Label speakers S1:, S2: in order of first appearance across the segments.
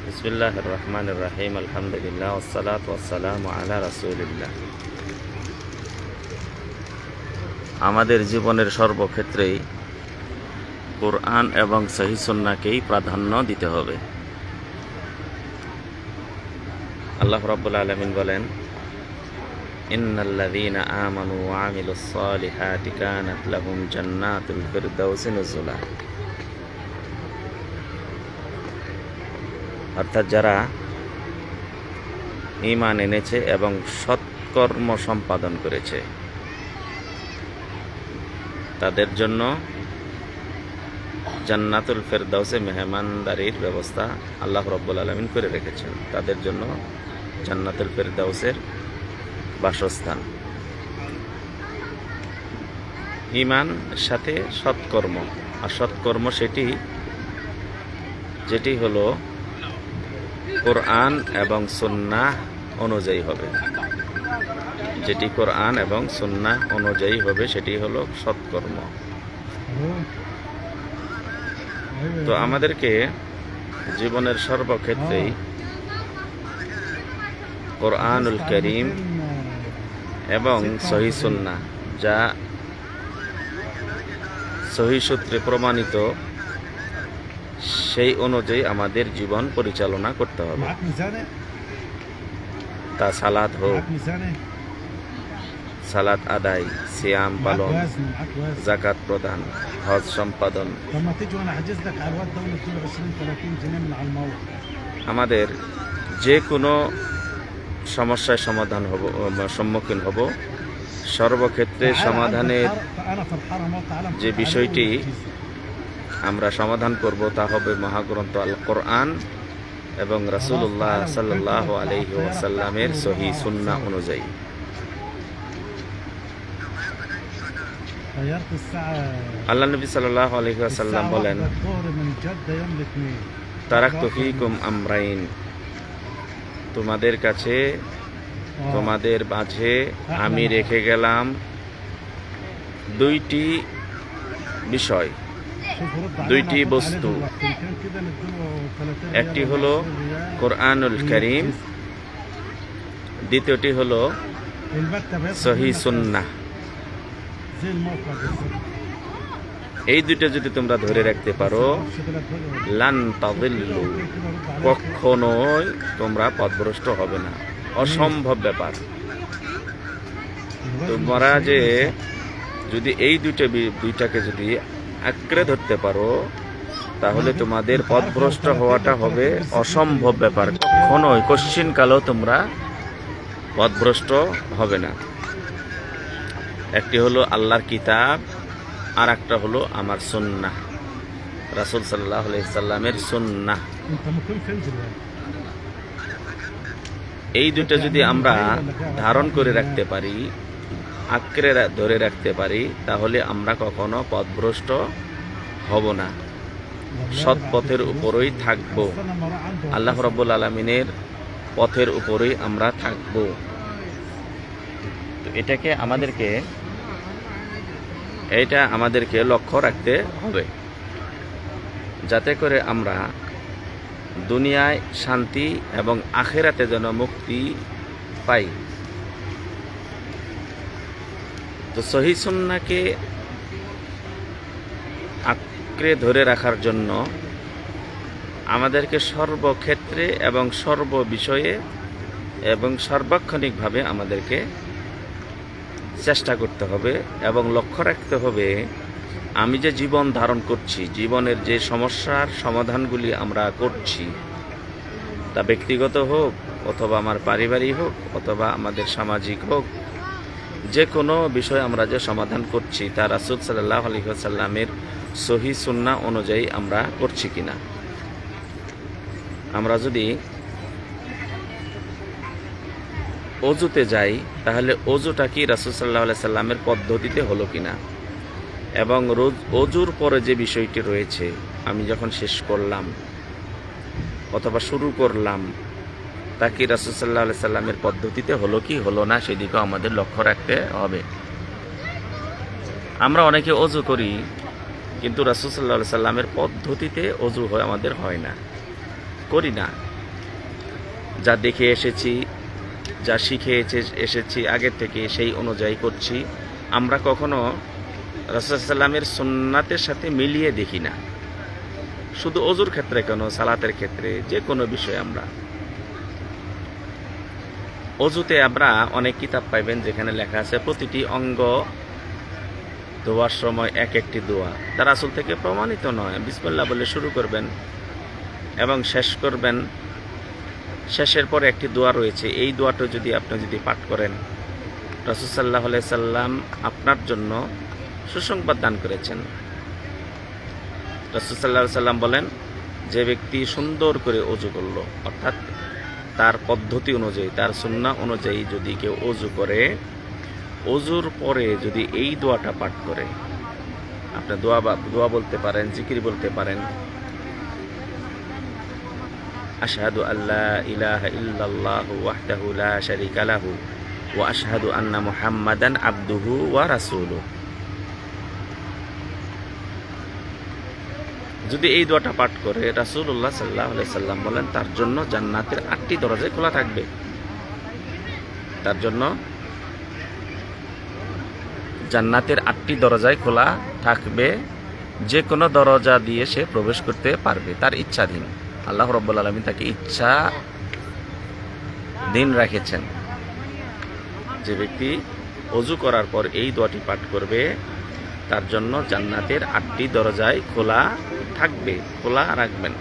S1: বিসমিল্লাহির রহমানির রহিম। আলহামদুলিল্লাহ ওয়াসসালাতু ওয়াসসালামু আলা রাসূলিল্লাহ। আমাদের জীবনের সর্বক্ষেত্রেই কোরআন এবং সহিহ সুন্নাহকেই প্রাধান্য দিতে হবে। আল্লাহ রাব্বুল আলামিন বলেন, ইন্নাল্লাযীনা আমানু ওয়া আমিলুস সালিহাতি কানাত লাহুম জান্নাতুল ফিরদাউসি নুজুলা। অর্থাৎ যারা ঈমান এনেছে এবং সৎকর্ম সম্পাদন করেছে তাদের জন্য জান্নাতুল ফেরদাউসে মেহমানদারির ব্যবস্থা আল্লাহ রাব্বুল আলামিন করে রেখেছেন। তাদের জন্য জান্নাতুল ফেরদাউসের বাসস্থান। ঈমান সাথে সৎকর্ম, আর সৎকর্ম যেটি হলো কোরআন এবং সুন্নাহ অনুযায়ী হবে। যেটি কোরআন এবং সুন্নাহ অনুযায়ী হবে সেটি হলো সৎকর্ম। তো আমাদেরকে জীবনের সর্বক্ষেত্রেই কোরআনুল কারীম এবং সহিহ সুন্নাহ, যা সহিহ সূত্রে প্রমাণিত, সেই অনুযায়ী আমাদের জীবন পরিচালনা করতে হবে। তা সালাত হোক, সালাত আদায়, সিয়াম পালন, যাকাত প্রদান, হজ সম্পাদন। আমাদের যে কোনো সমস্যার সম্মুখীন হব, সর্বক্ষেত্রে সমাধানের যে বিষয়টি আমরা সমাধান করব তা হবে মহাগ্রন্থ আল কোরআন এবং রাসূলুল্লাহ সাল্লাল্লাহু আলাইহি ওয়াসাল্লামের সহিহ সুন্নাহ অনুযায়ী। আল্লাহ নবী সাল্লাল্লাহু আলাইহি ওয়াসাল্লাম বলেন, তারাকতু ফীকুম আমরাইন, তোমাদের কাছে, তোমাদের মাঝে আমি রেখে গেলাম দুইটি বিষয়, দুইটি বস্তু। একটি হলো কোরআনুল কারীম, দ্বিতীয়টি হলো সহিহ সুন্নাহ। এই দুইটা যদি তোমরা ধরে রাখতে পারো, লান তাযিল্লু, কখনোই তোমরা পথভ্রষ্ট হবে না। অসম্ভব ব্যাপার। তোমরা যদি এই দুইটাকে যদি আঁকড়ে ধরতে পারো, তাহলে তোমাদের পথভ্রষ্ট হওয়াটা হবে অসম্ভব ব্যাপার। কখনোই কশ্চিনকালেও তোমরা পথভ্রষ্ট হবে না। একটি হলো আল্লাহর কিতাব, আর একটা হলো আমার সুন্নাহ, রাসূল সাল্লাল্লাহু আলাইহি সাল্লামের সুন্নাহ। এই দুটো যদি আমরা ধারণ করে রাখতে পারি, আঁকড়ে ধরে রাখতে পারি, তাহলে আমরা কখনো পথভ্রষ্ট হব না, সৎ পথের উপরই থাকব, আল্লাহ রাব্বুল আলামিনের পথের উপরই আমরা থাকব। তো এটা আমাদেরকে লক্ষ্য রাখতে হবে, যাতে করে আমরা দুনিয়ায় শান্তি এবং আখিরাতে যেন মুক্তি পাই। তো সহিহ সুন্নাহকে আঁকড়ে ধরে রাখার জন্য আমাদেরকে সর্বক্ষেত্রে এবং সর্ববিষয়ে এবং সার্বক্ষণিকভাবে আমাদেরকে চেষ্টা করতে হবে এবং লক্ষ্য রাখতে হবে, আমি যে জীবন ধারণ করছি, জীবনের যে সমস্যার সমাধানগুলি আমরা করছি, তা ব্যক্তিগত হোক অথবা আমার পারিবারিক হোক অথবা আমাদের সামাজিক হোক, যে কোনো বিষয় আমরা যে সমাধান করছি তা রাসূল সাল্লাল্লাহু আলাইহি ওয়াসাল্লামের সহিহ সুন্নাহ অনুযায়ী আমরা করছি কিনা। আমরা যদি অজুতে যাই, তাহলে অজুটা কি রাসূল সাল্লাল্লাহু আলাইহি সাল্লামের পদ্ধতিতে হলো কিনা, এবং অজুর পরে যে বিষয়টি রয়েছে, আমি যখন শেষ করলাম অথবা শুরু করলাম, তা কি রাসূল সাল্লাল্লাহু আলাইহি সাল্লামের পদ্ধতিতে হলো কি হলো না, সেদিকেও আমাদের লক্ষ্য রাখতে হবে। আমরা অনেকে অজু করি, কিন্তু রাসূল সাল্লাল্লাহু আলাইহি সাল্লামের পদ্ধতিতে অজু আমাদের হয় না, করি না। যা দেখে এসেছি, যা শিখে এসেছি আগের থেকে, সেই অনুযায়ী করছি। আমরা কখনো রাসূলুল্লাহ সাল্লামের সুন্নাতের সাথে মিলিয়ে দেখি না। শুধু ওযুর ক্ষেত্রে কেন, সালাতের ক্ষেত্রে, যে কোনো বিষয়ে আমরা অজুতে আমরা অনেক কিতাব পাইবেন যেখানে লেখা আছে প্রতিটি অঙ্গ ধোয়ার সময় এক একটি দোয়া, তা রাসূল থেকে প্রমাণিত নয়। বিসমিল্লাহ বলে শুরু করবেন এবং শেষ করবেন, শেষের পরে একটি দোয়া রয়েছে, এই দোয়াটা আপনি যদি পাঠ করেন, রাসূল সাল্লাল্লাহু আলাইহি সাল্লাম আপনার জন্য সুসংবাদ দান করেছেন। রাসূল সাল্লাল্লাহু আলাইহি সাল্লাম বলেন, যে ব্যক্তি সুন্দর করে ওযু করলো, অর্থাৎ তার পদ্ধতি অনুযায়ী, তার সুন্নাহ অনুযায়ী যদি কেউ ওযু করে, ওযুর পরে যদি এই দোয়াটা পাঠ করে, আপনি দোয়া বলতে পারেন, জিকির বলতে পারেন, আশহাদু আল্লা ইলাহা ইল্লাল্লাহু ওয়াহদাহু লা শারীকা লাহু ওয়া আশহাদু আন্না মুহাম্মাদান আবদুহু ওয়া রাসূলুহু। যদি এই দোয়াটা পাঠ করে, রাসূলুল্লাহ সাল্লাল্লাহু আলাইহি সাল্লাম বলেন তার জন্য জান্নাতের 8টি দরজা খোলা থাকবে। তার জন্য জান্নাতের 8টি দরজায় খোলা থাকবে, যে কোনো দরজা দিয়ে সে প্রবেশ করতে পারবে, তার ইচ্ছাধীন। আল্লাহ রাব্বুল আলামিন তাকে ইচ্ছা দিন রেখেছেন। যে ব্যক্তি ওযু করার পর এই দোয়াটি পাঠ করবে, তার জন্য জান্নাতের 8টি দরজায় খোলা থাকবে, খোলা রাখবেন।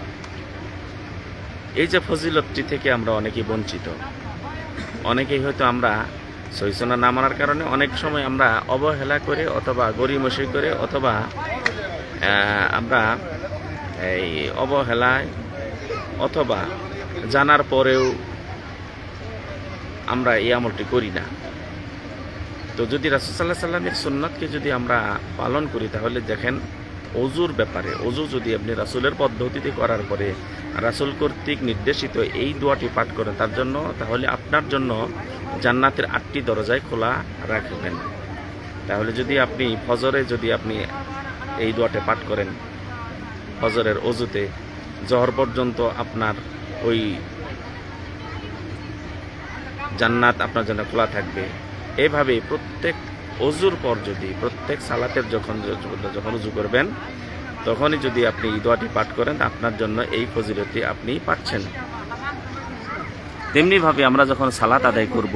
S1: এই যে ফজিলতটি থেকে আমরা অনেকেই বঞ্চিত। অনেকেই হয়তো আমরা সহিহ সুন্নাহ না মানার কারণে অনেক সময় আমরা অবহেলা করে, অথবা গড়িমসি করে, অথবা আমরা এই অবহেলায়, অথবা জানার পরেও আমরা এই আমলটি করি না। তো যদি রাসূল সাল্লাল্লাহু আলাইহি সাল্লামের সুন্নাতকে যদি আমরা পালন করি, তাহলে দেখেন ওযুর ব্যাপারে, ওযু যদি আপনি রাসূলের পদ্ধতিতে করার পরে রাসূল কর্তৃক নির্দেশিত এই দোয়াটি পাঠ করেন তার জন্য, তাহলে আপনার জন্য জান্নাতের 8টি দরজায় খোলা রাখবেন। তাহলে যদি আপনি ফজরে যদি আপনি এই দোয়াটি পাঠ করেন, ফজরের ওযুতে জোহর পর্যন্ত আপনার ওই জান্নাত আপনার জন্য খোলা থাকবে। এইভাবে প্রত্যেক ওযুর পর যদি, প্রত্যেক সালাতের যখন ওযু করবেন, তখনই যদি আপনি এই দোয়াটি পাঠ করেন, আপনার জন্য এই ফজিলতটি আপনি পাচ্ছেন। তেমনিভাবে আমরা যখন সালাত আদায় করব,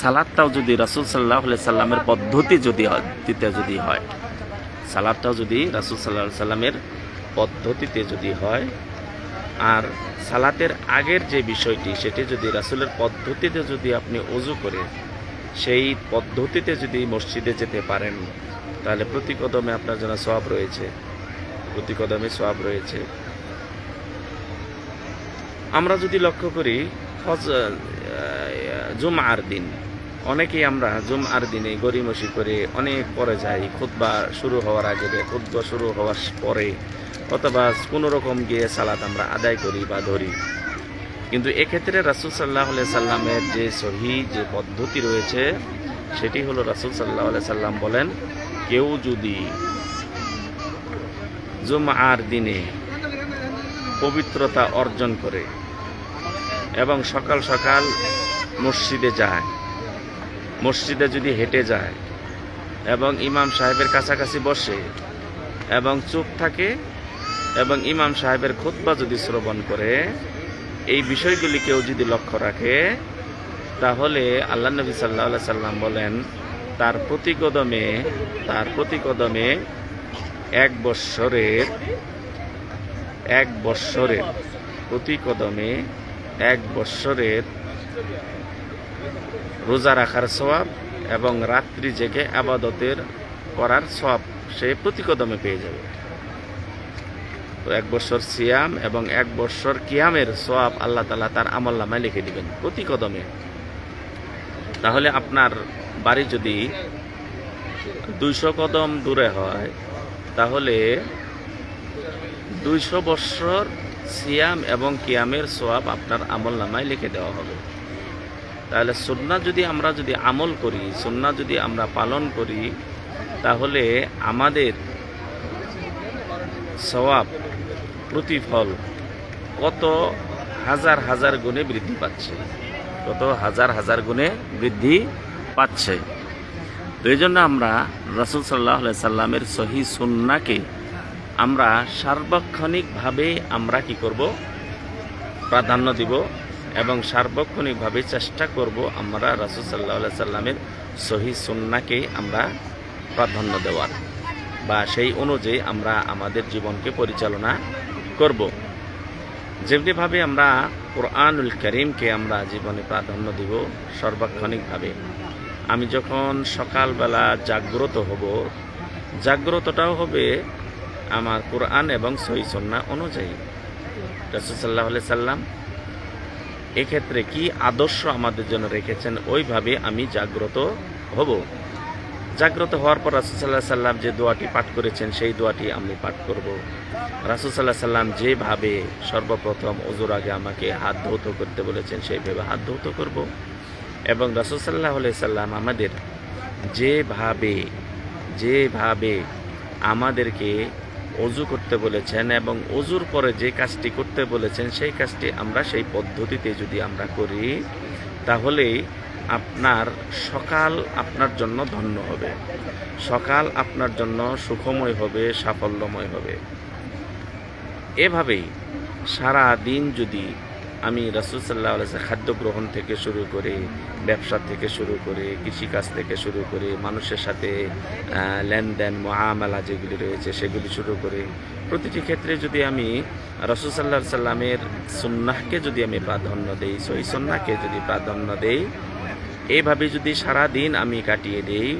S1: সালাতটাও যদি রাসূল সাল্লাল্লাহু আলাইহি সাল্লামের পদ্ধতি যদি হয়, সালাতটাও যদি রাসূল সাল্লাল্লাহু আলাইহি সাল্লামের পদ্ধতিতে যদি হয়, আর সালাতের আগের যে বিষয়টি সেটি যদি রাসূলের পদ্ধতিতে যদি আপনি ওযু করে সেই পদ্ধতিতে যদি মসজিদে যেতে পারেন, তাহলে প্রতি কদমে আপনার জন্য সওয়াব রয়েছে, প্রতি কদমে সওয়াব রয়েছে। আমরা যদি লক্ষ্য করি, জুমআর দিন অনেকেই আমরা জুমআর দিনে গড়িমসি করে অনেক পরে যাই, খুতবা শুরু হওয়ার আগে, খুতবা শুরু হওয়ার পরে, অথবা কোনো রকম গিয়ে সালাত আমরা আদায় করি বা ধরি। কিন্তু এক্ষেত্রে রাসূল সাল্লাল্লাহু আলাইহি সাল্লামের যে সহিহ যে পদ্ধতি রয়েছে, সেটি হলো রাসূল সাল্লাল্লাহু আলাইহি সাল্লাম বলেন, কেউ যদি জুমআর দিনে পবিত্রতা অর্জন করে এবং সকাল সকাল মসজিদে যায়, মসজিদে যদি হেঁটে যায় এবং ইমাম সাহেবের কাছাকাছি বসে এবং চুপ থাকে এবং ইমাম সাহেবের খুতবা যদি শ্রবণ করে, এই বিষয়গুলি কেউ যদি লক্ষ্য রাখে, তাহলে আল্লাহ নবী সাল্লাল্লাহু আলাইহি সাল্লাম বলেন তার প্রতি কদমে 1 বৎসরের প্রতি কদমে 1 বৎসরের রোজা রাখার সওয়াব এবং রাত্রি জেগে ইবাদতের করার সওয়াব সে প্রতি কদমে পেয়ে যাবে। তো 1 বৎসর সিয়াম এবং 1 বৎসর কিয়ামের সওয়াব আল্লাহ তাআলা তার আমলনামায় লিখে দিবেন প্রতি কদমে। তাহলে আপনার বাড়ি যদি 200 কদম দূরে হয়, তাহলে 200 বৎসর সিয়াম এবং কিয়ামের সওয়াব আপনার আমলনামায় লিখে দেওয়া হবে। তাহলে সুন্নাহ যদি আমরা আমল করি, সুন্নাহ যদি আমরা পালন করি, তাহলে আমাদের সওয়াব, প্রতিফল কত হাজার হাজার গুণে বৃদ্ধি পাচ্ছে, কত হাজার হাজার গুণে বৃদ্ধি পাচ্ছে। তো এই জন্য আমরা রাসূল সাল্লাল্লাহু আলাইহি সাল্লামের সহিহ সুন্নাহকে আমরা সার্বক্ষণিকভাবে আমরা কি করব, প্রাধান্য দিব এবং সার্বক্ষণিকভাবে চেষ্টা করব আমরা রাসূল সাল্লাল্লাহু আলাইহি সাল্লামের সহিহ সুন্নাহকে আমরা প্রাধান্য দেওয়ার, বা সেই অনুযায়ী আমরা আমাদের জীবনকে পরিচালনা করব। যেমনিভাবে আমরা কোরআনুল কারীমকে আমরা জীবনে প্রাধান্য দিব সার্বক্ষণিকভাবে। আমি যখন সকালবেলা জাগ্রত হব, জাগ্রতটাও হবে আমার কোরআন এবং সহিহ সুন্নাহ অনুযায়ী। রাসূল সাল্লাল্লাহু আলাইহি সাল্লাম এক্ষেত্রে কি আদর্শ আমাদের জন্য রেখেছেন, ওইভাবে আমি জাগ্রত হব। জাগ্রত হওয়ার পর রাসূল সাল্লাল্লাহু আলাইহি সাল্লাম যে দোয়াটি পাঠ করেছেন সেই দোয়াটি আমি পাঠ করব। রাসূল সাল্লাল্লাহু আলাইহি সাল্লাম যেভাবে সর্বপ্রথম ওযুর আগে আমাকে হাত ধৌত করতে বলেছেন সেইভাবে হাত ধৌত করব। এবং রাসূল সাল্লাল্লাহু আলাইহি সাল্লাম আমাদের যেভাবে আমাদেরকে ওযু করতে বলেছেন এবং ওযুর পরে যে কাজটি করতে বলেছেন সেই কাজটি আমরা সেই পদ্ধতিতে যদি আমরা করি, তাহলেই আপনার সকাল আপনার জন্য ধন্য হবে, সকাল আপনার জন্য সুখময় হবে, সাফল্যময় হবে। এভাবেই সারা দিন যদি আমি রাসূল সাল্লাল্লাহু আলাইহি ওয়াসাল্লাম খাদ্য গ্রহণ থেকে শুরু করে, ব্যবসা থেকে শুরু করে, কৃষিকাজ থেকে শুরু করে, মানুষের সাথে লেনদেন মুআমালা যেগুলি রয়েছে সেগুলি শুরু করে প্রতিটি ক্ষেত্রে যদি আমি রাসূল সাল্লাল্লাহু আলাইহি সাল্লামের সুন্নাহকে যদি আমি প্রাধান্য দেই, সহিহ সুন্নাহকে যদি প্রাধান্য দেই, এইভাবে যদি সারা দিন আমি কাটিয়ে দেই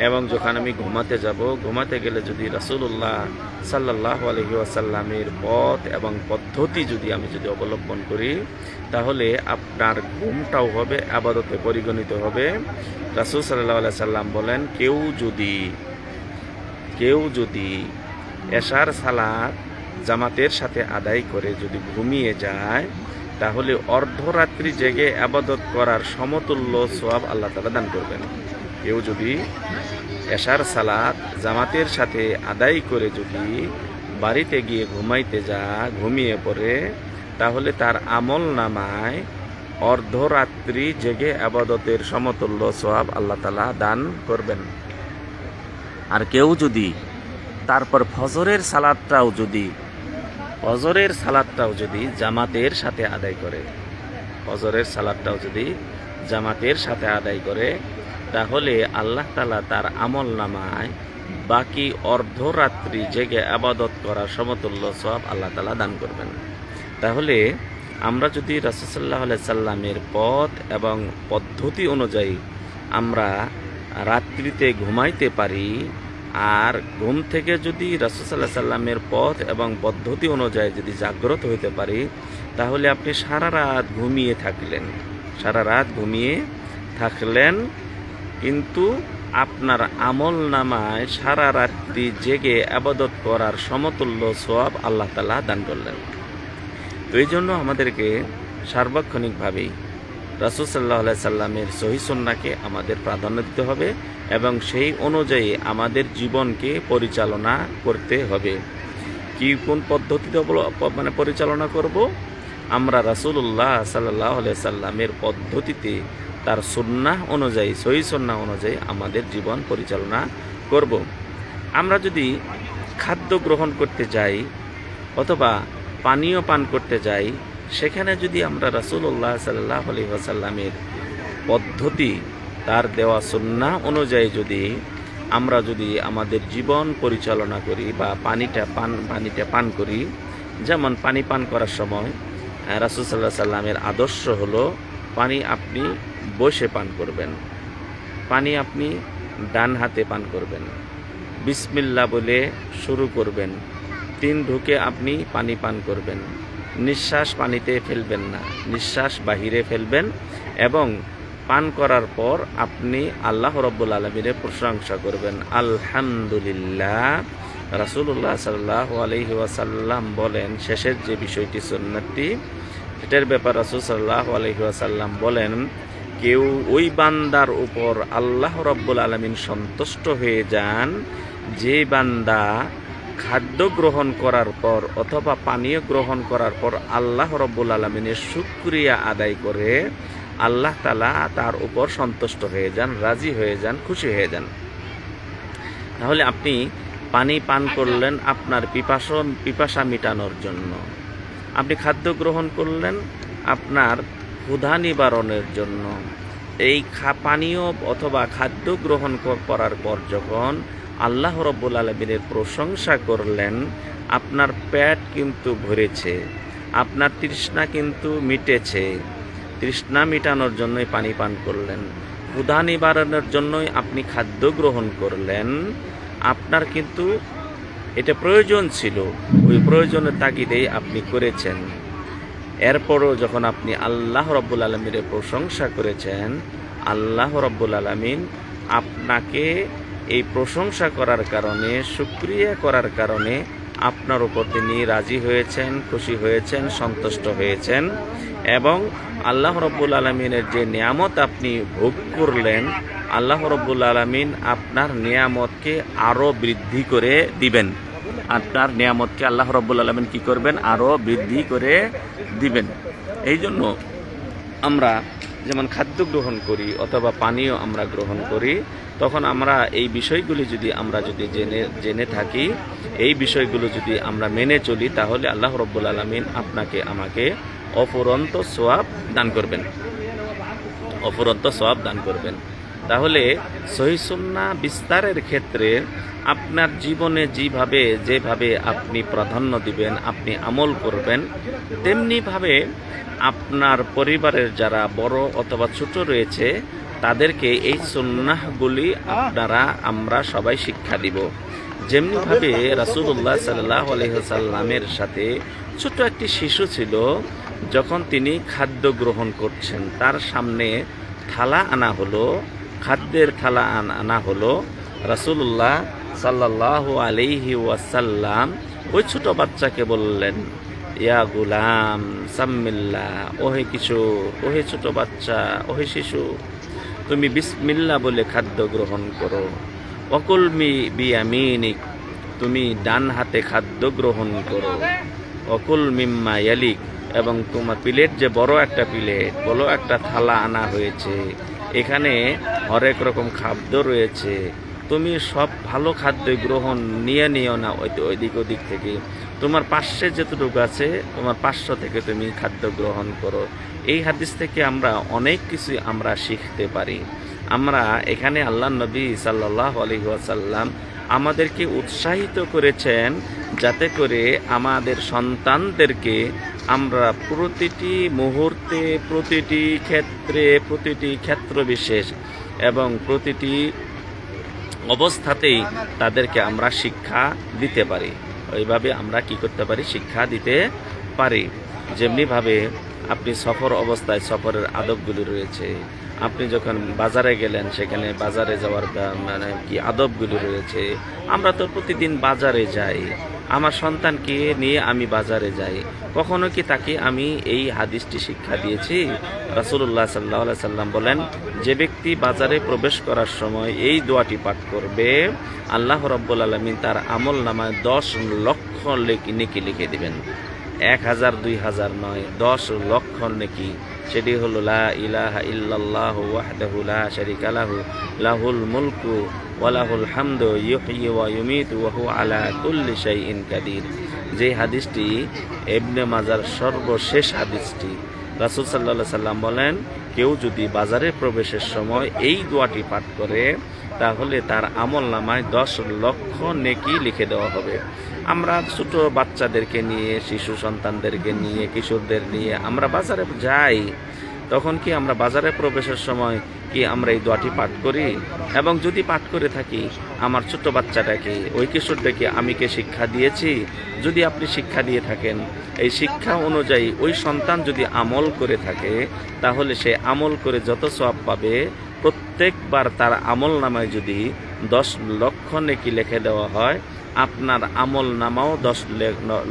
S1: এবং যখন আমি ঘুমাতে গেলে যদি রাসূলুল্লাহ সাল্লাল্লাহু আলাইহি ওয়াসাল্লামের পথ এবং পদ্ধতি যদি আমি অবলম্বন করি, তাহলে আপনার ঘুমটাও হবে ইবাদতে পরিগণিত হবে। রাসূল সাল্লাল্লাহু আলাইহি সাল্লাম বলেন, কেউ যদি এশার সালাত জামাতের সাথে আদায় করে যদি ঘুমিয়ে যায়, তাহলে অর্ধরাত্রি জেগে ইবাদত করার সমতুল্য সওয়াব আল্লাহ তাআলা দান করবেন। কেউ যদি এশার সালাত জামাতের সাথে আদায় করে যদি বাড়িতে গিয়ে ঘুমিয়ে পড়ে, তাহলে তার আমল নামায় অর্ধরাত্রি জেগে ইবাদতের সমতুল্য সওয়াব আল্লাহ তাআলা দান করবেন। আর কেউ যদি তারপর ফজরের সালাতটাও যদি জামাতের সাথে আদায় করে, তাহলে আল্লাহ তাআলা তার আমল নামায় বাকি অর্ধরাত্রি জেগে ইবাদত করার সমতুল্য সওয়াব আল্লাহ তাআলা দান করবেন। তাহলে আমরা যদি রাসূল সাল্লাল্লাহু আলাইহি সাল্লামের পথ এবং পদ্ধতি অনুযায়ী আমরা রাত্রিতে ঘুমাইতে পারি, আর ঘুম থেকে যদি রাসূল সাল্লাল্লাহু আলাইহি সাল্লামের পথ এবং পদ্ধতি অনুযায়ী যদি জাগ্রত হইতে পারি, তাহলে আপনি সারা রাত ঘুমিয়ে থাকলেন, কিন্তু আপনার আমল নামায় সারা রাত্রি জেগে ইবাদত করার সমতুল্য সওয়াব আল্লাহ তাআলা দান করলেন। তো এই জন্য আমাদেরকে সার্বক্ষণিকভাবেই রাসূল সাল্লাল্লাহু আলাইহি সাল্লামের সহিহ সুন্নাহকে আমাদের প্রাধান্য দিতে হবে এবং সেই অনুযায়ী আমাদের জীবনকে পরিচালনা করতে হবে। কোন পদ্ধতিতে পরিচালনা করব? আমরা রাসূলুল্লাহ সাল্লাল্লাহু আলাইহি সাল্লামের পদ্ধতিতে, তার সুন্নাহ অনুযায়ী, সহিহ সুন্নাহ অনুযায়ী আমাদের জীবন পরিচালনা করব। আমরা যদি খাদ্য গ্রহণ করতে যাই অথবা পানীয় পান করতে যাই, সেখানে যদি আমরা রাসূলুল্লাহ সাল্লাল্লাহু আলাইহি ওয়াসাল্লামের পদ্ধতি, তার দেওয়া সুন্নাহ অনুযায়ী যদি আমরা আমাদের জীবন পরিচালনা করি বা পানিটা পান করি, যেমন পানি পান করার সময় রাসূল সাল্লাল্লাহু আলাইহি সাল্লামের আদর্শ হলো পানি আপনি বসে পান করবেন, পানি আপনি ডান হাতে পান করবেন, বিসমিল্লাহ বলে শুরু করবেন, 3 ঢুকে আপনি পানি পান করবেন, নিঃশ্বাস পানিতে ফেলবেন না, নিঃশ্বাস বাহিরে ফেলবেন এবং পান করার পর আপনি আল্লাহ রাব্বুল আলামিনের প্রশংসা করবেন, আলহামদুলিল্লাহ। রাসূলুল্লাহ সাল্লাল্লাহু আলাইহি ওয়াসাল্লাম বলেন, শেষের যে বিষয়টি সুন্নতটি, এটার ব্যাপার রাসূল সাল্লাল্লাহু আলাইহি ওয়াসাল্লাম বলেন, কেউ ওই বান্দার উপর আল্লাহ রাব্বুল আলামিন সন্তুষ্ট হয়ে যান যে বান্দা খাদ্য গ্রহণ করার পর অথবা পানীয় গ্রহণ করার পর আল্লাহ রাব্বুল আলামিনের শুকরিয়া আদায় করে আল্লাহ তাআলা তার উপর সন্তুষ্ট হয়ে যান, রাজি হয়ে যান, খুশি হয়ে যান। তাহলে আপনি পানি পান করলেন আপনার পিপাসা মেটানোর জন্য, আপনি খাদ্য গ্রহণ করলেন আপনার ক্ষুধা নিবারণের জন্য। এই পানীয় অথবা খাদ্য গ্রহণ করার পর যখন আল্লাহ রাব্বুল আলামিনের প্রশংসা করলেন, আপনার পেট কিন্তু ভরেছে, আপনার তৃষ্ণা কিন্তু মিটেছে। তৃষ্ণা মেটানোর জন্যই পানি পান করলেন, ক্ষুধা নিবারণের জন্যই আপনি খাদ্য গ্রহণ করলেন। আপনার কিন্তু এটা প্রয়োজন ছিল, ওই প্রয়োজনের তাগিদেই আপনি করেছেন। এরপরও যখন আপনি আল্লাহ রাব্বুল আলামিনের প্রশংসা করেছেন, আল্লাহ রাব্বুল আলামিন আপনাকে এই প্রশংসা করার কারণে, শুকরিয়া করার কারণে আপনার উপর তিনি রাজি হয়েছেন, খুশি হয়েছেন, সন্তুষ্ট হয়েছেন। এবং আল্লাহ রাব্বুল আলামিনের যে নিয়ামত আপনি ভোগ করলেন, আল্লাহ রাব্বুল আলামিন আপনার নিয়ামতকে আরও বৃদ্ধি করে দিবেন। আপনার নিয়ামতকে আল্লাহ রাব্বুল আলামিন কি করবেন? আরও বৃদ্ধি করে দিবেন। এই জন্য আমরা যেমন খাদ্য গ্রহণ করি অথবা পানীয় আমরা গ্রহণ করি, তখন আমরা এই বিষয়গুলি যদি জেনে থাকি, এই বিষয়গুলো যদি আমরা মেনে চলি, তাহলে আল্লাহ রাব্বুল আলামিন আপনাকে আমাকে অফুরন্ত সওয়াব দান করবেন, অফুরন্ত সওয়াব দান করবেন। তাহলে সহিহ সুন্নাহ বিস্তারের ক্ষেত্রে আপনার জীবনে যেভাবে আপনি প্রাধান্য দিবেন, আপনি আমল করবেন, তেমনিভাবে আপনার পরিবারের যারা বড় অথবা ছোট রয়েছে তাদেরকে এই সুন্নাহগুলি আমরা সবাই শিক্ষা দিব। যেমনিভাবে রাসূলুল্লাহ সাল্লাল্লাহু আলাইহি ওয়াসাল্লামের সাথে ছোট একটি শিশু ছিল, যখন তিনি খাদ্য গ্রহণ করছেন, তার সামনে থালা আনা হলো, খাদ্যের থালা আনা হলো। রাসূলুল্লাহ সাল্লাল্লাহু আলাইহি ওয়াসাল্লাম ওই ছোট বাচ্চাকে বললেন, ইয়া গুলাম সাম্মিল্লাহ, ওহে কিশোর, ওহে ছোট বাচ্চা, ওহে শিশু, তুমি বিসমিল্লাহ বলে খাদ্য গ্রহণ করো। ওয়াকুল বিয়ামিনিক, তুমি ডান হাতে খাদ্য গ্রহণ করো। ওয়াকুল মিম্মা ইয়ালিক, এবং তোমার প্লেট যে বড় একটা প্লেট, বড় একটা থালা আনা হয়েছে, এখানে হরেক রকম খাদ্য রয়েছে, তুমি সব ভালো খাদ্য গ্রহণ নিও না ওদিক থেকে, তোমার পাশে যেটুকু আছে তোমার পার্শ্ব থেকে তুমি খাদ্য গ্রহণ করো। এই হাদিস থেকে আমরা অনেক কিছু আমরা শিখতে পারি। আমরা এখানে আল্লাহ নবী সাল্লাল্লাহু আলাইহি ওয়াসাল্লাম আমাদেরকে উৎসাহিত করেছেন, যাতে করে আমাদের সন্তানদেরকে আমরা প্রতিটি মুহূর্তে, প্রতিটি ক্ষেত্রে, প্রতিটি ক্ষেত্র বিশেষ এবং প্রতিটি অবস্থাতেই তাদেরকে আমরা শিক্ষা দিতে পারি। ওইভাবে আমরা কি করতে পারি? শিক্ষা দিতে পারি। যেমনিভাবে আপনি সফর অবস্থায় সফরের আদবগুলি রয়েছে, আপনি যখন বাজারে গেলেন সেখানে বাজারে যাওয়ার কি আদবগুলি রয়েছে। আমরা তো প্রতিদিন বাজারে যাই, আমার সন্তানকে নিয়ে আমি বাজারে যাই, কখনো কি তাকে আমি এই হাদিসটি শিক্ষা দিয়েছি? রাসূলুল্লাহ সাল্লাল্লাহু আলাইহি সাল্লাম বলেন, যে ব্যক্তি বাজারে প্রবেশ করার সময় এই দোয়াটি পাঠ করবে, আল্লাহ রাব্বুল আলামিন তার আমল নামায় 10 লক্ষ নেকি লিখে দিবেন। 1000 2000 নয়, 10 লক্ষ নেকি। সেটি হলো লা ইলাহা ইল্লাল্লাহু ওয়াহদাহু লা শারীকা লাহু লাহুল মুলকু ওয়া লাহুল হামদু ইউহয়ি ওয়া ইউমীতু ওয়া হুয়া আলা কুল্লি শাইইন কাদির। যে হাদিসটি ইবনে মাজার সর্বশেষ হাদিসটি। রাসূল সাল্লাল্লাহু আলাইহি সাল্লাম বলেন, কেউ যদি বাজারে প্রবেশের সময় এই দোয়াটি পাঠ করে, তাহলে তার আমল নামায় 10 লক্ষ নেকি লিখে দেওয়া হবে। আমরা ছোট বাচ্চাদেরকে নিয়ে, শিশু সন্তানদেরকে নিয়ে, কিশোরদের নিয়ে আমরা বাজারে যাই, তখন কি আমরা বাজারে প্রবেশের সময় কি আমরা এই দোয়াটি পাঠ করি? এবং যদি পাঠ করে থাকি, আমার ছোট বাচ্চাটাকে, ওই কিশোরটাকে আমি কে শিক্ষা দিয়েছি? যদি আপনি শিক্ষা দিয়ে থাকেন, এই শিক্ষা অনুযায়ী ওই সন্তান যদি আমল করে থাকে, তাহলে সে আমল করে যত সওয়াব পাবে, প্রত্যেকবার তার আমল নামায় যদি 10 লক্ষ নেকি লিখে দেওয়া হয়, আপনার আমল নামাও 10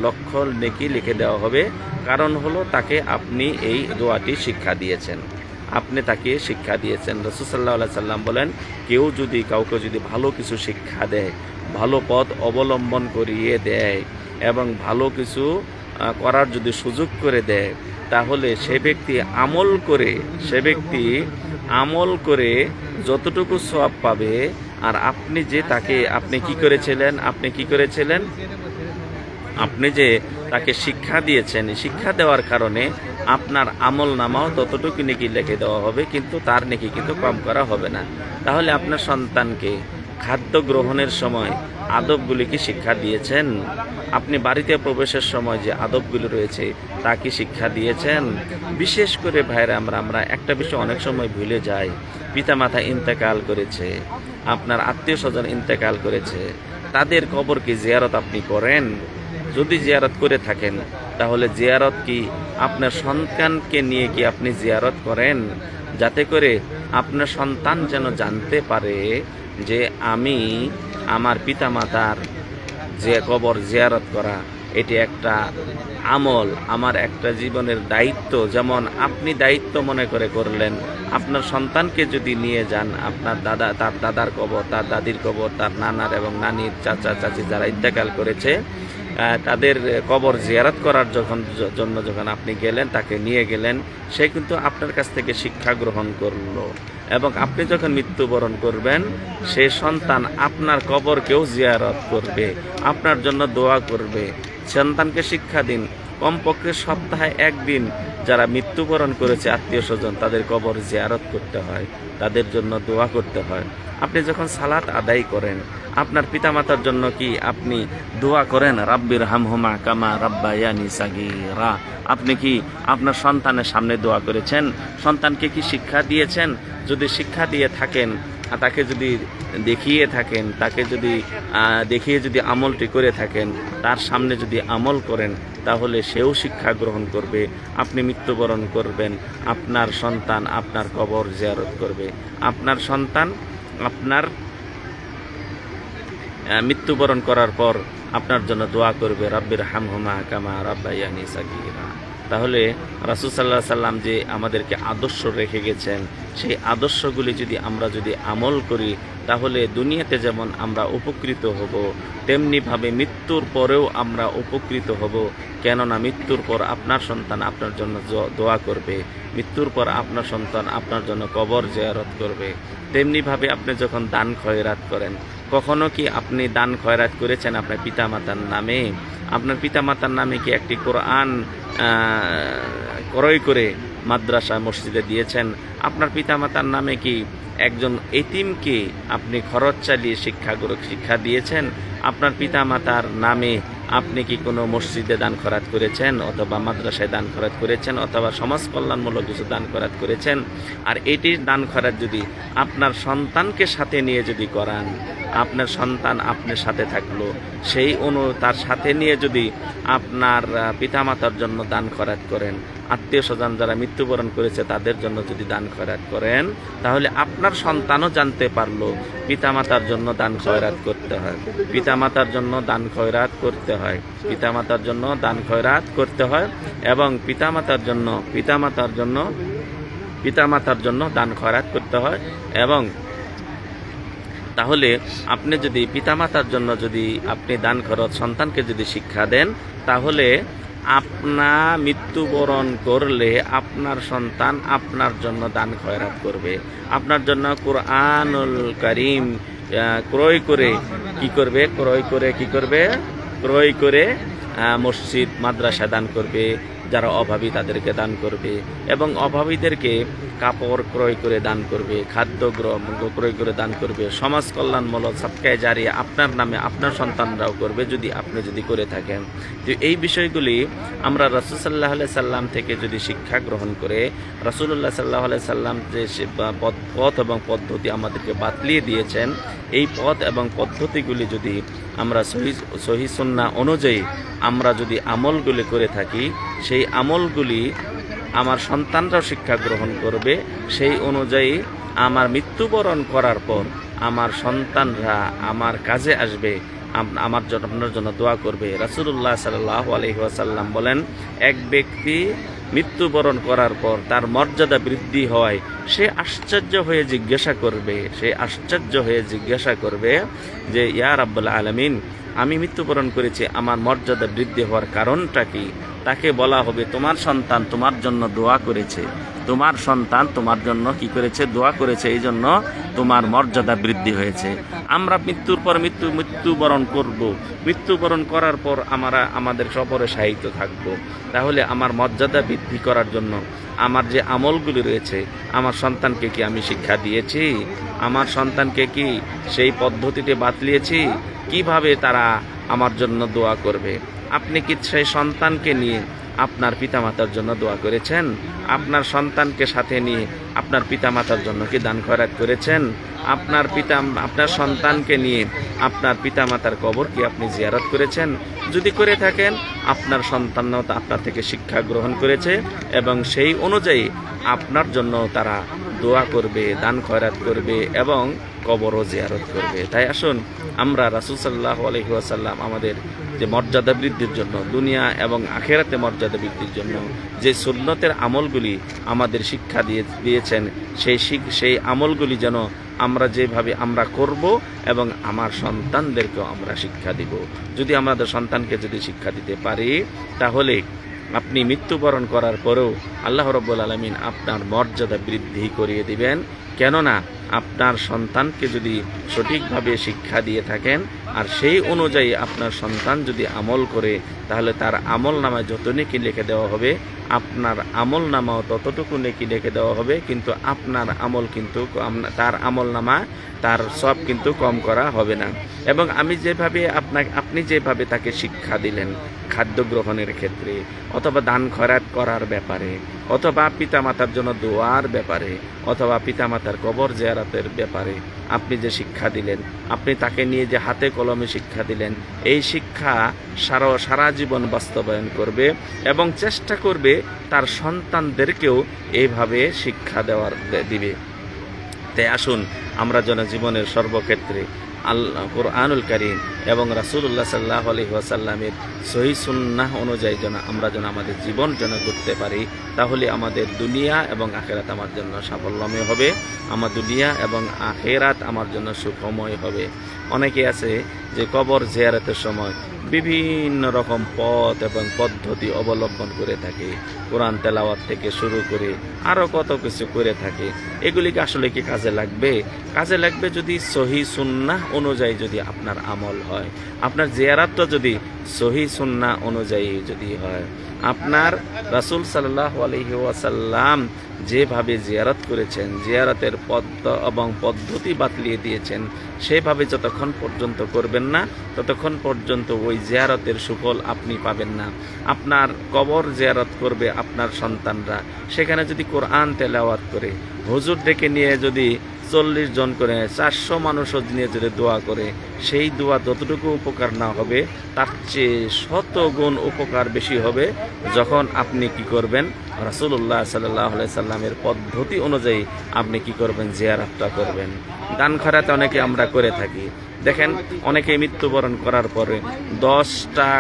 S1: লক্ষ নেকি লিখে দেওয়া হবে। কারণ হলো তাকে আপনি এই দোয়াটি শিক্ষা দিয়েছেন, আপনি তাকে শিক্ষা দিয়েছেন। রাসূল সাল্লাল্লাহু আলাইহি সাল্লাম বলেন, কেউ যদি কাউকে যদি ভালো কিছু শিক্ষা দেয়, ভালো পথ অবলম্বন করিয়ে দেয় এবং ভালো কিছু করার যদি সুযোগ করে দেয়, তাহলে সে ব্যক্তি আমল করে যতটুকু সওয়াব পাবে। আর আপনি যে আপনি কি করেছিলেন, আপনি যে তাকে শিক্ষা দিয়েছেন, শিক্ষা দেওয়ার কারণে আপনার আমল নামাও ততটুকু নেকি লিখে দেওয়া হবে, কিন্তু তার নেকি কিন্তু কম করা হবে না। তাহলে আপনার সন্তানকে খাদ্য গ্রহণের সময় আদবগুলি কি শিক্ষা দিয়েছেন? আপনি বাড়িতে প্রবেশের সময় যে আদবগুলি রয়েছে তা কি শিক্ষা দিয়েছেন? বিশেষ করে ভাইরা, আমরা একটা বিষয় অনেক সময় ভুলে যাই। পিতামাতা ইন্তেকাল করেছে, আপনার আত্মীয় স্বজন ইন্তেকাল করেছে, তাদের কবর কি জিয়ারত আপনি করেন? যদি জিয়ারত করে থাকেন, তাহলে জিয়ারত কি আপনার সন্তানকে নিয়ে কি আপনি জিয়ারত করেন? যাতে করে আপনার সন্তান যেন জানতে পারে যে আমি আমার পিতামাতার যে কবর জিয়ারত করা এটি একটা আমল, আমার একটা জীবনের দায়িত্ব। যেমন আপনি দায়িত্ব মনে করে করলেন, আপনার সন্তানকে যদি নিয়ে যান আপনার তার দাদার কবর, তার দাদির কবর, তার নানার এবং নানির, চাচা চাচি যারা ইন্তেকাল করেছে তাদের কবর জিয়ারত করার জন্য যখন আপনি গেলেন, তাকে নিয়ে গেলেন, সে কিন্তু আপনার কাছ থেকে শিক্ষা গ্রহণ করলো। এবং আপনি যখন মৃত্যুবরণ করবেন, সে সন্তান আপনার কবরকেও জিয়ারত করবে, আপনার জন্য দোয়া করবে। সন্তানকে শিক্ষা দিন, কমপক্ষে সপ্তাহে একদিন যারা মৃত্যুবরণ করেছে আত্মীয় স্বজন, তাদের কবর জিয়ারত করতে হয়, তাদের জন্য দোয়া করতে হয়। আপনি যখন সালাত আদায় করেন, আপনার পিতামাতার জন্য কি আপনি দোয়া করেন, রাব্বির হামহুমা কামা রাব্বায়ানি সাগীরা? আপনি কি আপনার সন্তানের সামনে দোয়া করেছেন? সন্তানকে কি শিক্ষা দিয়েছেন? যদি শিক্ষা দিয়ে থাকেন, তাকে যদি দেখিয়ে থাকেন, তাকে যদি দেখিয়ে যদি আমলটি করে থাকেন, তার সামনে যদি আমল করেন, তাহলে সেও শিক্ষা গ্রহণ করবে। আপনি মৃত্যুবরণ করবেন, আপনার সন্তান আপনার কবর জিয়ারত করবে। আপনার সন্তান আপনার মৃত্যুবরণ করার পর আপনার জন্য দোয়া করবে, রাব্বির হামহুমা কামা রাব্বায়ানি সাগীরা। তাহলে রাসূল সাল্লাল্লাহু আলাইহি সাল্লাম যে আমাদেরকে আদর্শ রেখে গেছেন, সেই আদর্শগুলি যদি আমরা আমল করি, তাহলে দুনিয়াতে যেমন আমরা উপকৃত হব, তেমনিভাবে মৃত্যুর পরেও আমরা উপকৃত হব। কেননা মৃত্যুর পর আপনার সন্তান আপনার জন্য দোয়া করবে, মৃত্যুর পর আপনার সন্তান আপনার জন্য কবর জিয়ারত করবে। তেমনিভাবে আপনি যখন দান খয়রাত করেন, কখনো কি আপনি দান খয়রাত করেছেন আপনার পিতামাতার নামে? আপনার পিতামাতার নামে কি একটি কোরআন ক্রয় করে মাদ্রাসা মসজিদে দিয়েছেন? আপনার পিতামাতার নামে কি একজন এতিমকে আপনি খরচ চালিয়ে শিক্ষা দিয়েছেন? আপনার পিতামাতার নামে আপনি কি কোনো মসজিদে দান খয়রাত করেছেন, অথবা মাদ্রাসায় দান খয়রাত করেছেন, অথবা সমাজ কল্যাণমূলক কিছু দান খয়রাত করেছেন? আর এটির দান খয়রাত যদি আপনার সন্তানকে সাথে নিয়ে যদি করান, আপনার সন্তান আপনার সাথে থাকলো, সেই তার সাথে নিয়ে যদি আপনার পিতামাতার জন্য দান খয়রাত করেন, আত্মীয় স্বজন যারা মৃত্যুবরণ করেছে তাদের জন্য যদি দান খয়রাত করেন, তাহলে আপনার সন্তানও জানতে পারলো পিতামাতার জন্য দান খয়রাত করতে হয়, পিতামাতার জন্য দান খয়রাত করতে হয়, পিতামাতার জন্য দান খয়রাত করতে হয়, এবং পিতামাতার জন্য দান খয়রাত করতে হয়। এবং তাহলে আপনি যদি পিতামাতার জন্য যদি আপনি দান খয়রাত সন্তানকে যদি শিক্ষা দেন, তাহলে আপনার মৃত্যুবরণ করলে আপনার সন্তান আপনার জন্য দান খয়রাত করবে, আপনার জন্য কুরআনুল কারীম ক্রয় করে মসজিদ মাদ্রাসা দান করবে, যারা অভাবী তাদেরকে দান করবে, এবং অভাবীদেরকে কাপড় ক্রয় করে দান করবে, খাদ্য ক্রয় করে দান করবে, সমাজ কল্যাণমূলক সাদকায়ে জারিয়া আপনার নামে আপনার সন্তানরাও করবে আপনি যদি করে থাকেন। তো এই বিষয়গুলি আমরা রাসূল সাল্লাল্লাহু আলাইহি সাল্লাম থেকে যদি শিক্ষা গ্রহণ করে, রাসূলুল্লাহ সাল্লাল্লাহু আলাইহি সাল্লাম যে পথ এবং পদ্ধতি আমাদেরকে বাতলিয়ে দিয়েছেন, এই পথ এবং পদ্ধতিগুলি যদি আমরা সহিহ সুন্নাহ অনুযায়ী আমরা যদি আমলগুলি করে থাকি, সেই আমলগুলি আমার সন্তানরাও শিক্ষা গ্রহণ করবে। সেই অনুযায়ী আমার মৃত্যুবরণ করার পর আমার সন্তানরা আমার কাজে আসবে, আপনার জন্য দোয়া করবে। রাসূলুল্লাহ সাল্লাল্লাহু আলাইহি ওয়াসাল্লাম বলেন, এক ব্যক্তি মৃত্যুবরণ করার পর তার মর্যাদা বৃদ্ধি হওয়ায় সে আশ্চর্য হয়ে জিজ্ঞাসা করবে যে ইয়া রাব্বুল আলামিন, আমি মৃত্যুবরণ করেছি, আমার মর্যাদা বৃদ্ধি হওয়ার কারণটা কি? তাকে বলা হবে তোমার সন্তান তোমার জন্য দোয়া করেছে, তোমার সন্তান তোমার জন্য কি করেছে? দোয়া করেছে, এই জন্য তোমার মর্যাদা বৃদ্ধি হয়েছে। আমরা মৃত্যুর পর মৃত্যুবরণ করব, মৃত্যুবরণ করার পর আমরা আমাদের সফরে সাহিত্য থাকব। তাহলে আমার মর্যাদা বৃদ্ধি করার জন্য আমার যে আমলগুলি রয়েছে, আমার সন্তানকে কি আমি শিক্ষা দিয়েছি? আমার সন্তানকে কি সেই পদ্ধতিতে বাতলিয়েছি? কিভাবে তারা আমার জন্য দোয়া করবে? আপনি কি সেই সন্তানকে নিয়ে আপনার পিতামাতার জন্য দোয়া করেছেন? আপনার সন্তানকে সাথে নিয়ে আপনার পিতামাতার জন্য কি দান খয়রাত করেছেন? আপনার সন্তানকে নিয়ে আপনার পিতামাতার কবর কি আপনি জিয়ারত করেছেন? যদি করে থাকেন, আপনার সন্তানও আপনার থেকে শিক্ষা গ্রহণ করেছে এবং সেই অনুযায়ী আপনার জন্য তারা দোয়া করবে, দান খয়রাত করবে এবং কবরও জিয়ারত করবে। তাই আসুন আমরা রাসূল সাল্লাল্লাহু আলাইহি ওয়াসাল্লাম আমাদের যে মর্যাদা বৃদ্ধির জন্য, দুনিয়া এবং আখিরাতে মর্যাদা বৃদ্ধির জন্য যে সুন্নতের আমলগুলি আমাদের শিক্ষা দিয়েছেন, সেই আমলগুলি যেন আমরা যেভাবে আমরা করব এবং আমার সন্তানদেরকেও আমরা শিক্ষা দিব। যদি আমাদের সন্তানকে যদি শিক্ষা দিতে পারি, তাহলে আপনি মৃত্যুবরণ করার পরেও আল্লাহ রাব্বুল আলামিন আপনার মর্যাদা বৃদ্ধি করিয়ে দিবেন। কেননা আপনার সন্তানকে যদি সঠিকভাবে শিক্ষা দিয়ে থাকেন আর সেই অনুযায়ী আপনার সন্তান যদি আমল করে, তাহলে তার আমল নামায় যত নেকি লিখে দেওয়া হবে, আপনার আমল নামাও ততটুকু নেকি লিখে দেওয়া হবে। কিন্তু আপনার আমল কিন্তু তার আমল নামা, তার সব কিন্তু কম করা হবে না। এবং আপনি যেভাবে তাকে শিক্ষা দিলেন খাদ্য গ্রহণের ক্ষেত্রে, অথবা দান খয়রাত করার ব্যাপারে, অথবা পিতামাতার জন্য দোয়ার ব্যাপারে, অথবা পিতামাতার কবর জিয়ারতের ব্যাপারে আপনি যে শিক্ষা দিলেন, আপনি তাকে নিয়ে যে হাতে কলমে শিক্ষা দিলেন, এই শিক্ষা সারা জীবন বাস্তবায়ন করবে এবং চেষ্টা করবে তার সন্তানদেরকেও এইভাবে শিক্ষা দিবে। তাই আসুন আমরা যেন জীবনের সর্বক্ষেত্রে কুরআনুল কারীম এবং রাসূলুল্লাহ সাল্লাল্লাহু আলাইহি ওয়াসাল্লামের সহিহ সুন্নাহ অনুযায়ী আমরা যেন আমাদের জীবন করতে পারি। তাহলে আমাদের দুনিয়া এবং আখিরাত আমার জন্য সাফল্যময় হবে, আমার দুনিয়া এবং আখিরাত আমার জন্য সুখময় হবে। অনেকে আছে যে কবর জিয়ারতের সময় বিভিন্ন রকম পথ এবং পদ্ধতি অবলম্বন করে থাকে, কোরআন তেলাওয়াত থেকে শুরু করে আরও কত কিছু করে থাকে। এগুলিকে আসলে কি কাজে লাগবে? কাজে লাগবে যদি সহিহ সুন্নাহ অনুযায়ী যদি আপনার আমল হয়, আপনার জিয়ারতটা যদি সহিহ সুন্নাহ অনুযায়ী যদি হয়, আপনার রাসূল সাল্লাল্লাহু আলাইহি ওয়াসাল্লাম যেভাবে জিয়ারত করেছেন, জিয়ারতের এবং পদ্ধতি বাতলিয়ে দিয়েছেন, সেভাবে যতক্ষণ পর্যন্ত করবেন না, ততক্ষণ পর্যন্ত ওই জিয়ারতের সুফল আপনি পাবেন না। আপনার কবর জিয়ারত করবে আপনার সন্তানরা, সেখানে যদি কোরআন তেলাওয়াত করে, হুজুর ডেকে নিয়ে যদি 40 জন করে 400 মানুষও নিয়ে যদি দোয়া করে, সেই দোয়া যতটুকু উপকার না হবে, তার চেয়ে 100 গুণ উপকার বেশি হবে যখন আপনি কি করবেন? রাসূলুল্লাহ সাল্লাল্লাহু আলাইহি সাল্লামের পদ্ধতি অনুযায়ী আপনি কি করবেন? জিয়ারতটা করবেন। দান খয়রাত অনেকে আমরা করে থাকি। দেখেন, অনেকে মৃত্যুবরণ করার পরে 10টা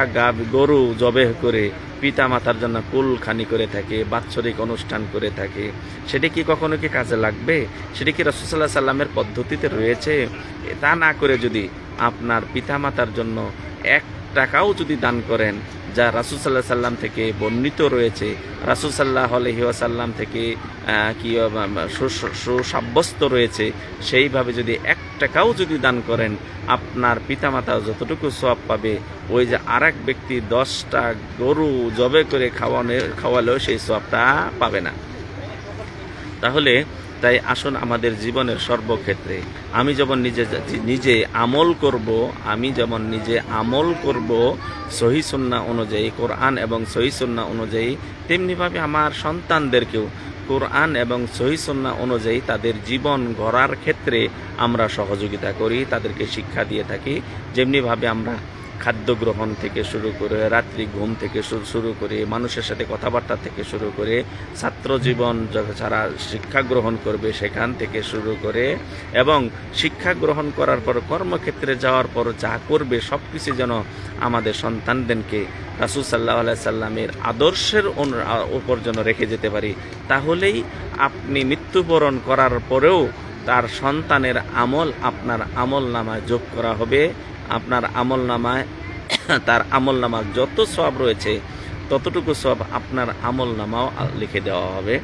S1: গরু জবেহ করে পিতা মাতার জন্য কুলখানি করে থাকে, বাৎসরিক অনুষ্ঠান করে থাকে। সেটি কি কখনো কি কাজে লাগবে? সেটি কি রাসূল সাল্লাল্লাহু আলাইহি সাল্লামের পদ্ধতিতে রয়েছে? তা না করে যদি আপনার পিতামাতার জন্য 1 টাকাও যদি দান করেন, যা রাসূল সাল্লাল্লাহু আলাইহি সাল্লাম থেকে বর্ণিত রয়েছে, রাসূল সাল্লাল্লাহু আলাইহি ওয়াসাল্লাম থেকে সুসাব্যস্ত রয়েছে, সেইভাবে যদি 1 টাকাও যদি দান করেন, আপনার পিতামাতা যতটুকু সওয়াব পাবে, ওই যে আরেক ব্যক্তি 10টা গরু জবে করে খাওয়ালেও সেই সওয়াবটা পাবে না। তাই আসুন আমাদের জীবনের সর্বক্ষেত্রে আমি যেমন নিজে আমল করব সহিহ সুন্নাহ অনুযায়ী, কোরআন এবং সহিহ সুন্নাহ অনুযায়ী, তেমনিভাবে আমার সন্তানদেরকেও কোরআন এবং সহিহ সুন্নাহ অনুযায়ী তাদের জীবন গড়ার ক্ষেত্রে আমরা সহযোগিতা করি, তাদেরকে শিক্ষা দিয়ে থাকি। যেমনিভাবে আমরা খাদ্য গ্রহণ থেকে শুরু করে রাত্রি ঘুম থেকে শুরু করে মানুষের সাথে কথাবার্তা থেকে শুরু করে ছাত্র জীবন যারা শিক্ষা গ্রহণ করবে সেখান থেকে শুরু করে এবং শিক্ষা গ্রহণ করার পর কর্মক্ষেত্রে যাওয়ার পর যা করবে সব কিছু যেন আমাদের সন্তানদেরকে রাসূল সাল্লাল্লাহু আলাইহি সাল্লামের আদর্শের উপর যেন রেখে যেতে পারি। তাহলেই আপনি মৃত্যুবরণ করার পরেও তার সন্তানের আমল আপনার আমল নামায় যোগ করা হবে। আপনার আমল নামায় তার আমল নামার যত সওয়াব রয়েছে ততটুকু সওয়াব আপনার আমল নামাও লিখে দেওয়া হবে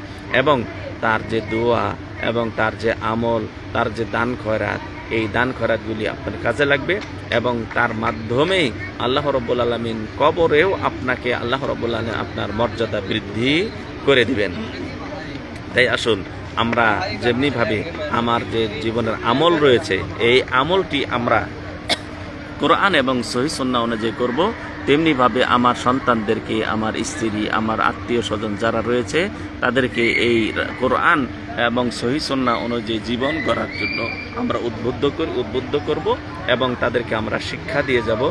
S1: এবং তার যে দোয়া এবং তার যে আমল, তার যে দান খয়রাত, এই দান খয়রাতগুলি আপনার কাজে লাগবে এবং তার মাধ্যমেই আল্লাহ রাব্বুল আলামিন কবরেও আপনাকে আল্লাহ রাব্বুল আলামিন আপনার মর্যাদা বৃদ্ধি করে দিবেন। তাই আসুন আমরা যেমনিভাবে আমার যে জীবনের আমল রয়েছে এই আমলটি আমরা কোরআন এবং সহিহ সুন্নাহ অনুযায়ী করব, তেমনিভাবে আমার সন্তানদেরকে, আমার স্ত্রী, আমার আত্মীয় স্বজন যারা রয়েছে তাদেরকে এই কোরআন এবং সহিহ সুন্নাহ অনুযায়ী জীবন গড়ার জন্য আমরা উদ্বুদ্ধ করব এবং তাদেরকে আমরা শিক্ষা দিয়ে যাব,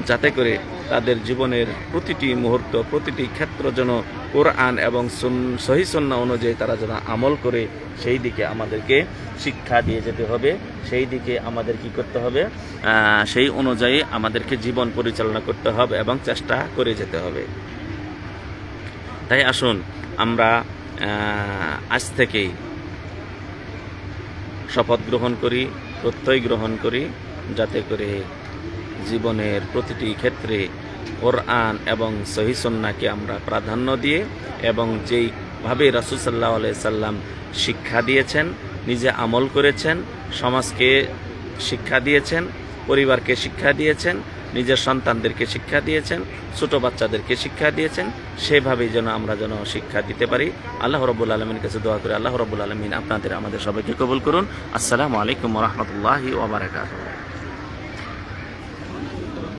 S1: যাতে করে তাদের জীবনের প্রতিটি মুহূর্ত, প্রতিটি ক্ষেত্র যেন কোরআন এবং সহিহ সুন্নাহ অনুযায়ী তারা যেন আমল করে, সেই দিকে আমাদেরকে শিক্ষা দিয়ে যেতে হবে, সেই দিকে আমাদের কি করতে হবে, সেই অনুযায়ী আমাদেরকে জীবন পরিচালনা করতে হবে এবং চেষ্টা করে যেতে হবে। তাই আসুন আমরা আজ থেকেই শপথ গ্রহণ করি, প্রত্যয় গ্রহণ করি, যাতে করে জীবনের প্রতিটি ক্ষেত্রে কোরআন এবং সহিহ সুন্নাহকে আমরা প্রাধান্য দিয়ে এবং যেইভাবে রাসূল সাল্লাল্লাহু আলাইহি সাল্লাম শিক্ষা দিয়েছেন, নিজে আমল করেছেন, সমাজকে শিক্ষা দিয়েছেন, পরিবারকে শিক্ষা দিয়েছেন, নিজের সন্তানদেরকে শিক্ষা দিয়েছেন, ছোট বাচ্চাদেরকে শিক্ষা দিয়েছেন, সেভাবেই যেন আমরা যেন শিক্ষা দিতে পারি। আল্লাহ রাব্বুল আলামিনের কাছে দোয়া করি আল্লাহ রাব্বুল আলামিন আপনাদের আমাদের সবাইকে কবুল করুন। আসসালামু আলাইকুম ওয়া রাহমাতুল্লাহি ওয়া বারাকাতুহু।